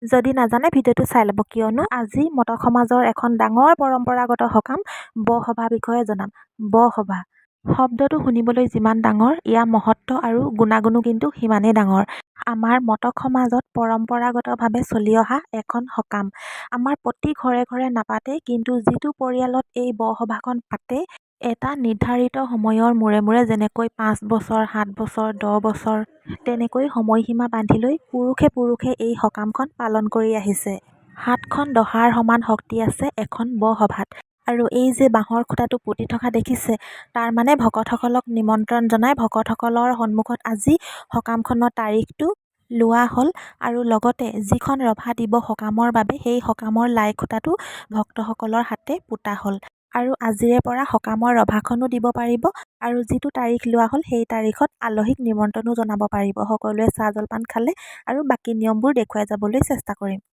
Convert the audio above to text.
যদি নাজানে ভিডিঅ'টো চাই ল'ব, কিয়নো আজি মটক সমাজৰ এখন ডাঙৰ পৰম্পৰাগত সকাম বৰসভা বিষয়ে জনাম। বৰসভা শব্দটো শুনিবলৈ যিমান ডাঙৰ, ইয়াৰ মহত্ব আৰু গুণাগুণো কিন্তু সিমানেই ডাঙৰ। আমাৰ মটক সমাজত পৰম্পৰাগতভাৱে চলি অহা এখন সকাম। আমাৰ প্ৰতি ঘৰে ঘৰে নাপাতেই, কিন্তু যিটো পৰিয়ালত এই বৰসভাখন পাতে, এটা নিৰ্ধাৰিত সময়ৰ মূৰে মূৰে, যেনেকৈ 5 বছৰ, 7 বছৰ, 10 বছৰ, তেনেকৈ সময়সীমা বান্ধি লৈ পুৰুষে এই সকামখন পালন কৰি আহিছে। 7খন দহাৰ সমান শক্তি আছে এখন বৰসভাত। আৰু এই যে বাঁহৰ খুঁটাটো পুতি থকা দেখিছে, তাৰ মানে ভকতসকলক নিমন্ত্ৰণ জনাই ভকতসকলৰ সন্মুখত আজি সকামখনৰ তাৰিখটো লোৱা হ'ল। আৰু লগতে যিখন ৰভা দিব সকামৰ বাবে, সেই সকামৰ লাই খুঁটাটো ভক্তসকলৰ হাতে পোতা হ'ল। আৰু আজিৰে পৰা সকামৰ ৰভাখনো দিব পাৰিব, আৰু যিটো তাৰিখ লোৱা হ'ল সেই তাৰিখত আলহীক নিমন্ত্ৰণো জনাব পাৰিব। সকলোৱে চাহ জলপান খালে আৰু বাকী নিয়মবোৰ দেখুৱাই যাবলৈ চেষ্টা কৰিম।